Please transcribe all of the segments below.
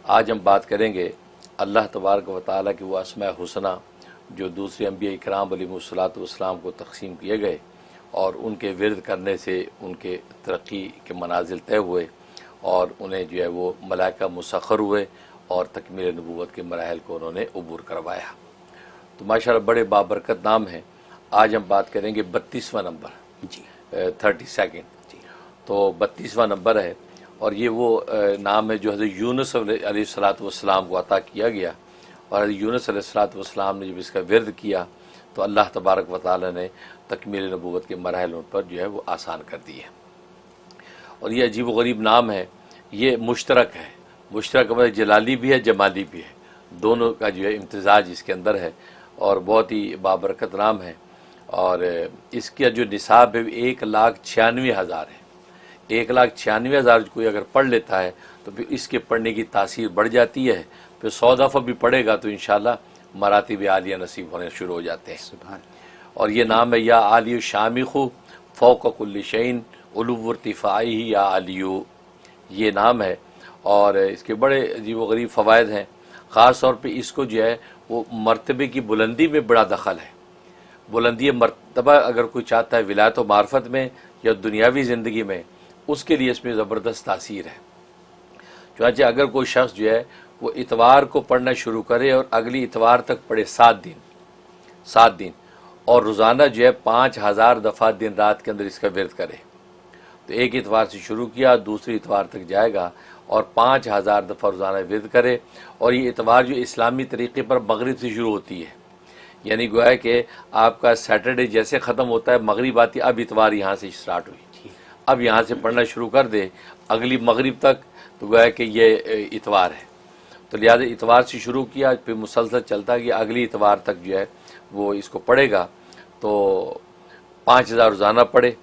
आज हम बात करेंगे अल्लाह तबारक व तआला की वो अस्मा हुस्ना जो दूसरे अम्बिया इकराम अलैहिमुस्सलातु वस्सलाम को तक़सीम किए गए और उनके विरद करने से उनके तरक्की के मनाजिल तय हुए और उन्हें जो है वो मलाइका मुसख्खर हुए और तकमील नबूवत के मराहिल को उन्होंने अबूर करवाया। तो माशाअल्लाह बड़े बाबरकत नाम हैं। आज हम बात करेंगे 32वां नंबर जी 32 जी। तो 32वां नंबर है और ये वो नाम है जो हज़रत यूनुस अलैहिस्सलातु वस्सलाम को अता किया गया और हज़रत यूनुस अलैहिस्सलातु वस्सलाम ने जब इसका विरद किया तो अल्लाह तबारक व तआला ने तकमील नबूवत के मराहिल उन पर जो है वो आसान कर दिए। और ये अजीब व गरीब नाम है, ये मुश्तरक है। मुश्तरक मतलब जलाली भी है जमाली भी है, दोनों का जो है इम्तिजाज इसके अंदर है और बहुत ही बाबरकत नाम है। और इसका जो निसाब है 1,96,000 है। 1,96,000 कोई अगर पढ़ लेता है तो फिर इसके पढ़ने की तासीर बढ़ जाती है। फिर 100 दफ़ा भी पढ़ेगा तो इंशाअल्लाह मरातिब आलिया नसीब होने शुरू हो जाते हैं। और ये नाम है या आलियु शामिखु फ़ौक़ कुल्लि शैइन उलुव्व इर्तिफ़ाई या आलियु, ये नाम है। और इसके बड़े अजीब व गरीब फ़वाइद हैं। ख़ास तौर पे इसको जो है वो मर्तबे की बुलंदी में बड़ा दखल है। बुलंदी मर्तबा अगर कोई चाहता है विलायत व मार्फत में या दुनियावी ज़िंदगी में, उसके लिए इसमें ज़बरदस्त तासीर है। चुनांचे अगर कोई शख्स जो है वो इतवार को पढ़ना शुरू करे और अगली इतवार तक पढ़े 7 दिन और रोज़ाना जो है 5,000 दफ़ा दिन रात के अंदर इसका विरद करे, तो एक इतवार से शुरू किया दूसरी इतवार तक जाएगा और 5,000 दफ़ा रोज़ाना विरद करे। और ये इतवार जो इस्लामी तरीक़े पर मगरिब से शुरू होती है, यानी गोया कि आपका सैटरडे जैसे ख़त्म होता है मगरिब आती, अब इतवार यहाँ से स्टार्ट हुई, अब यहाँ से पढ़ना शुरू कर दे अगली मगरिब तक, तो गोया कि ये इतवार है। तो लिहाजा इतवार से शुरू किया फिर मुसलसल चलता गया, अगली इतवार तक जो है वो इसको पढ़ेगा तो 5,000 रोज़ाना पढ़े।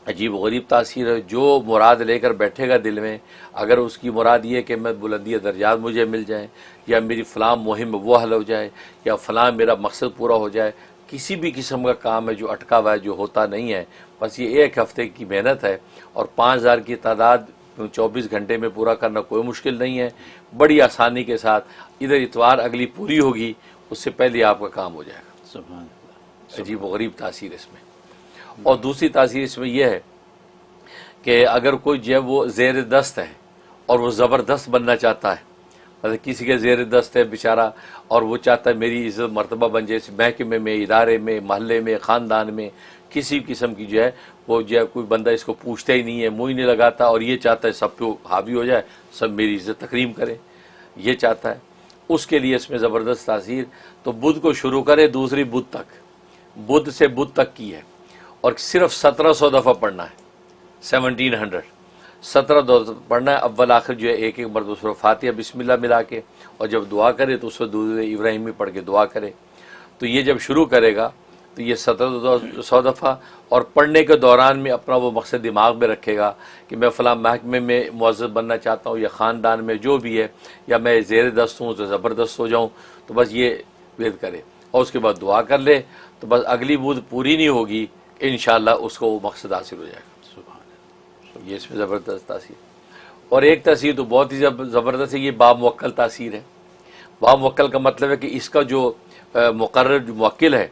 अजीब गरीब तासीर है। जो मुराद लेकर बैठेगा दिल में, अगर उसकी मुराद ये कि मैं बुलंदी दर्जात मुझे मिल जाए या मेरी फ़लाँ मुहिम वो हल हो जाए या फ़लाँ मेरा मकसद पूरा हो जाए, किसी भी किस्म का काम है जो अटका हुआ है जो होता नहीं है, बस ये एक हफ़्ते की मेहनत है और 5,000 की तादाद 24 घंटे में पूरा करना कोई मुश्किल नहीं है। बड़ी आसानी के साथ इधर इतवार अगली पूरी होगी उससे पहले आपका काम हो जाएगा। सुभान अजीब गरीब तासीर इसमें। और दूसरी तासीर इसमें यह है कि अगर कोई जो है वो ज़ेर दस्त है और वो ज़बरदस्त बनना चाहता है, मतलब किसी के ज़ेर दस्त है बेचारा और वो चाहता है मेरी इज़्ज़त मर्तबा बन जाए, महकमे में इदारे में महल्ले में ख़ानदान में किसी किस्म की जो है वो जो है कोई बंदा इसको पूछता ही नहीं है, मुँह ही नहीं लगाता और ये चाहता है सब पे हावी हो जाए, सब मेरी इज़्ज़त तकरीम करें, ये चाहता है, उसके लिए इसमें ज़बरदस्त तासीर। तो बुध को शुरू करे दूसरी बुध तक, बुध से बुध तक की है और सिर्फ 1700 दफ़ा पढ़ना है, 1700 पढ़ना है। अव्वल आखिर जो है एक एक मरतबा सूरह फातिहा बिस्मिल्लाह मिला के, और जब दुआ करे तो उसको दुरूद इब्राहिमी पढ़ के दुआ करे। तो ये जब शुरू करेगा तो ये 1700 दफ़ा, और पढ़ने के दौरान में अपना वो मकसद दिमाग में रखेगा कि मैं फ़लाँ महकमे में मुअज़्ज़ज़ बनना चाहता हूँ या ख़ानदान में जो भी है, या मैं ज़ेर दस्त हूँ तो ज़बरदस्त हो जाऊँ, तो बस ये वेद करे और उसके बाद दुआ कर ले, तो बस अगली बूद पूरी नहीं होगी इंशाअल्लाह उसको वो मकसद हासिल हो जाएगा। ये इसमें ज़बरदस्त तासीर। और एक तासीर तो बहुत ही ज़बरदस्त है, ये बामुवक्कल तासीर है। बामुवक्कल का मतलब है कि इसका जो मुक़र्रर जो मुवक्किल है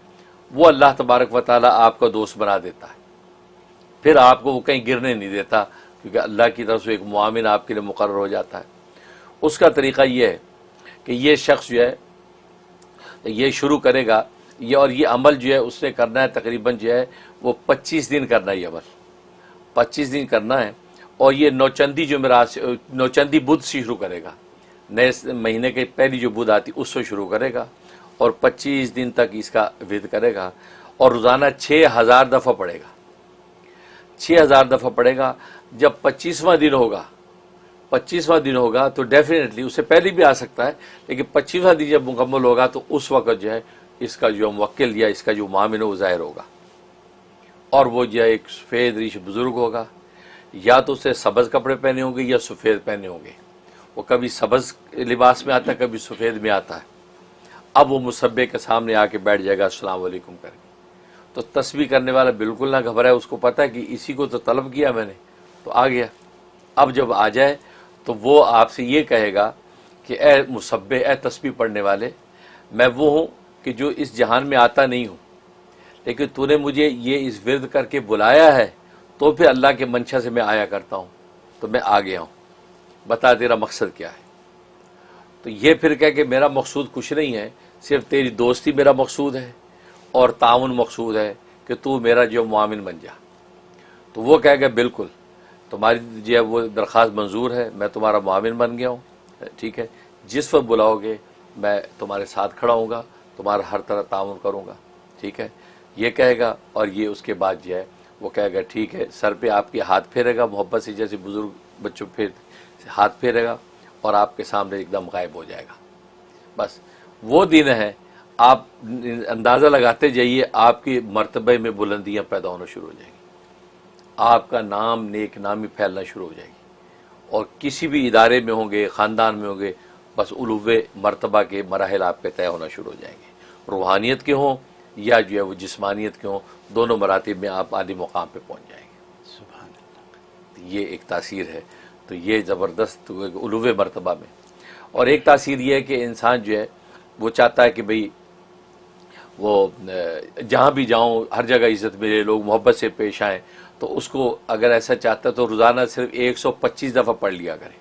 वो अल्लाह तबारक व तआला आपका दोस्त बना देता है, फिर आपको वो कहीं गिरने नहीं देता क्योंकि अल्लाह की तरफ से एक मुआमिन आपके लिए मुक़र्रर हो जाता है। उसका तरीक़ा ये है कि ये शख्स जो है ये शुरू करेगा ये, और ये अमल जो है उसने करना है तकरीबन जो है वो 25 दिन करना है, ये अमल 25 दिन करना है। और ये नौचंदी जो मेरा नौचंदी बुध से शुरू करेगा, नए महीने के पहली जो बुध आती उससे शुरू करेगा और 25 दिन तक इसका विद करेगा और रोज़ाना 6,000 दफ़ा पढ़ेगा, 6,000 दफ़ा पढ़ेगा। जब 25वां दिन होगा तो डेफिनेटली उससे पहले भी आ सकता है, लेकिन 25वां दिन जब मुकम्मल होगा तो उस वक़्त जो है इसका जो मुवक्किल या इसका जो मामिन वो ज़ाहिर होगा और वो जो है एक सफ़ेद रीश बुज़ुर्ग होगा, या तो उससे सब्ज़ कपड़े पहने होंगे या सफ़ेद पहने होंगे। वो कभी सब्ज़ लिबास में आता है कभी सफ़ेद में आता है। अब वो मुसब्बे के सामने आके बैठ जाएगा अस्सलाम वालेकुम करके, तो तस्बीह करने वाला बिल्कुल ना घबराए, उसको पता है कि इसी को तो तलब किया मैंने तो आ गया। अब जब आ जाए तो वो आपसे ये कहेगा कि ए मुसब्बे, ए तस्बीह पढ़ने वाले, मैं वो हूँ कि जो इस जहान में आता नहीं हूँ, लेकिन तूने मुझे ये इस विर्द करके बुलाया है, तो फिर अल्लाह के मंशा से मैं आया करता हूँ, तो मैं आ गया हूँ, बता तेरा मकसद क्या है। तो ये फिर कह कि मेरा मकसूद कुछ नहीं है, सिर्फ तेरी दोस्ती मेरा मकसूद है और ताउन मकसूद है कि तू मेरा जो मुआमिन बन जा। तो वो कह गया बिल्कुल, तुम्हारी जो है वो दरख्वास्त मंजूर है, मैं तुम्हारा मुआमिन बन गया हूँ, ठीक है, जिस वक्त बुलाओगे मैं तुम्हारे साथ खड़ा हूँगा, तुम्हारा हर तरह ताउन करूँगा, ठीक है, ये कहेगा। और ये उसके बाद जो है वो कहेगा ठीक है, सर पे आपके हाथ फेरेगा मोहब्बत से, जैसे बुजुर्ग बच्चों पे हाथ फेरेगा और आपके सामने एकदम गायब हो जाएगा। बस वो दिन है, आप अंदाज़ा लगाते जाइए, आपकी मर्तबे में बुलंदियाँ पैदा होना शुरू हो जाएगी, आपका नाम नेक नामी फैलना शुरू हो जाएगी, और किसी भी इदारे में होंगे, ख़ानदान में होंगे, बस उलूवे मर्तबा के मराहिल आपके तय होना शुरू हो जाएंगे। रूहानियत के हों या जो है वो जिस्मानियत के हों, दोनों मरातिब में आप आली मुकाम पे पहुंच जाएंगे। सुभान अल्लाह। ये एक तासीर है। तो ये ज़बरदस्त उलूवे मर्तबा में। और एक तासीर ये है कि इंसान जो है वो चाहता है कि भाई वो जहाँ भी जाऊँ हर जगह इज़्ज़त मिले, लोग मोहब्बत से पेश आएँ। तो उसको अगर ऐसा चाहता है तो रोज़ाना सिर्फ 125 दफ़ा पढ़ लिया करे।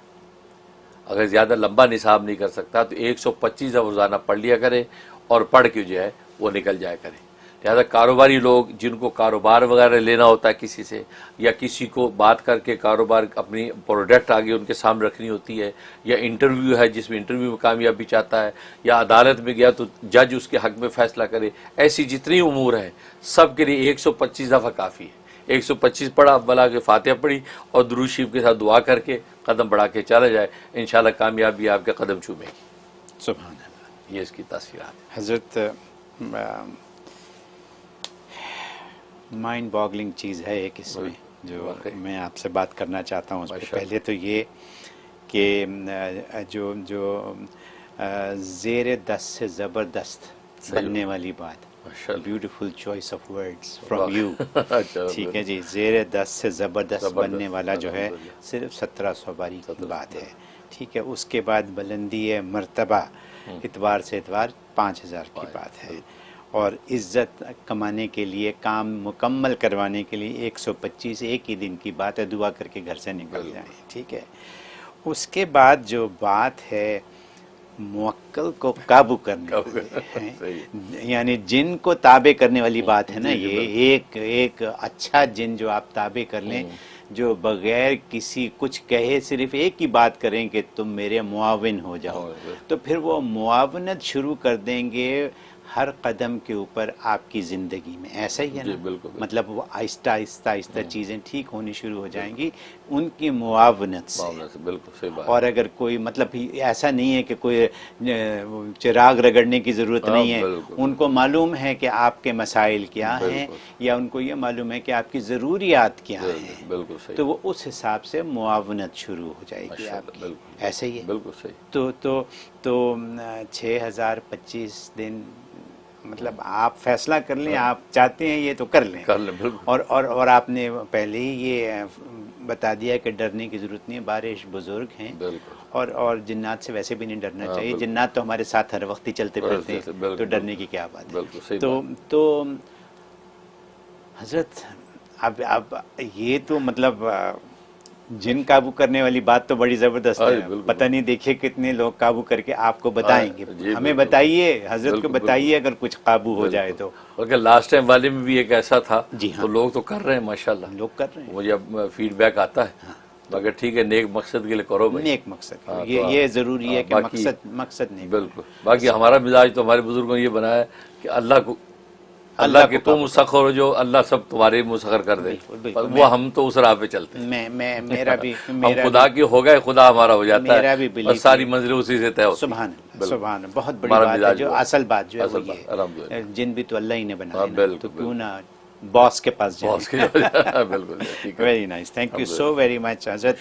अगर ज़्यादा लंबा निसाब नहीं कर सकता तो 125 दफ़ा रोज़ाना पढ़ लिया करे और पढ़ के जो है वो निकल जाया करे। लिहाजा कारोबारी लोग जिनको कारोबार वगैरह लेना होता है किसी से, या किसी को बात करके कारोबार अपनी प्रोडक्ट आगे उनके सामने रखनी होती है, या इंटरव्यू है जिसमें इंटरव्यू में कामयाबी चाहता है, या अदालत में गया तो जज उसके हक में फ़ैसला करे, ऐसी जितनी उमूर हैं सब के लिए 125 दफ़ा काफ़ी है। 125 पढ़ा, बला के फातिहा पढ़ी और दुरूद शरीफ के साथ दुआ करके कदम बढ़ा के चला जाए, इंशाल्लाह कामयाबी आपके कदम चूमेगी। सुभान अल्लाह। ये इसकी तासीरात है। हज़रत माइंड बॉगलिंग चीज़ है एक इसमें जो मैं आपसे बात करना चाहता हूँ। उसमें पहले तो ये कि जो जो ज़ेर दस्त से ज़बरदस्त बनने वाली बात, beautiful choice of words from you, ठीक है जी। ज़ेर दस्त से ज़बरदस्त बनने वाला जो है सिर्फ 1700 बारी की बात है, ठीक है। उसके बाद बुलंदी मर्तबा इतवार से इतवार 5000 की बात है, और इज़्ज़त कमाने के लिए, काम मुकम्मल करवाने के लिए 125 एक ही दिन की बात है, दुआ करके घर से निकल जाए, ठीक है। उसके बाद जो बात है मुवक्कल को काबू करने वाली, यानी जिन को ताबे करने वाली बात है ना, ये एक अच्छा जिन जो आप ताबे कर लें, जो बगैर किसी कुछ कहे सिर्फ एक ही बात करें कि तुम मेरे मुआविन हो जाओ, तो फिर वो मुआवनत शुरू कर देंगे हर कदम के ऊपर आपकी ज़िंदगी में। ऐसा ही है ना, बिल्कुल। मतलब वो आहिस्ता आहिस्ता आहिस्ता चीज़ें ठीक होनी शुरू हो जाएंगी उनकी मुआवनत से। बिल्कुल सही बात। और अगर कोई मतलब ऐसा नहीं है कि कोई चिराग रगड़ने की ज़रूरत नहीं है, उनको मालूम है कि आपके मसाइल क्या हैं, या उनको ये मालूम है कि आपकी ज़रूरियात क्या हैं, बिल्कुल सही। तो वो उस हिसाब से मुआवनत शुरू हो जाएगी आपकी। ऐसे ही है, बिल्कुल सही। तो 6025 दिन, मतलब आप फैसला कर लें, आप चाहते हैं ये तो कर लें। और आपने पहले ही ये बता दिया कि डरने की ज़रूरत नहीं है, बारिश बुजुर्ग हैं, और जिन्नात से वैसे भी नहीं डरना चाहिए। जिन्नात तो हमारे साथ हर वक्त ही चलते फिरते हैं, तो डरने की क्या बात है। तो हज़रत अब ये तो मतलब जिन काबू करने वाली बात तो बड़ी ज़बरदस्त है। पता नहीं देखिए कितने लोग काबू करके आपको बताएंगे। हमें बताइए, हज़रत को बताइए अगर कुछ काबू हो जाए तो। और लास्ट टाइम वाले में भी एक ऐसा था, तो लोग तो कर रहे हैं माशाल्लाह, लोग कर रहे हैं, मुझे अब फीडबैक आता है। मगर ठीक है, नेक मकसद के लिए करो भाई, नेक मकसद ये ज़रूरी है कि मकसद नहीं। बिल्कुल। बाकी हमारा मिजाज तो हमारे बुजुर्गों ने ये बनाया कि अल्लाह के तुम मुसख्खर हो, जो अल्लाह सब तुम्हारे मुसख्खर कर दे, वो हम तो उस राह पे चलते हैं। मेरा भी हम खुदा की हो गए, खुदा हमारा हो जाता है, और सारी मंजिलें उसी से तय होती हैं। सुभान, बहुत बड़ी बात है। जो असल बात जो है वो ये, जिन भी तो अल्लाह ही ने बनाया, तो क्यों ना बॉस के पास जाए। बिल्कुल। Very nice, thank you so very much हज़रत।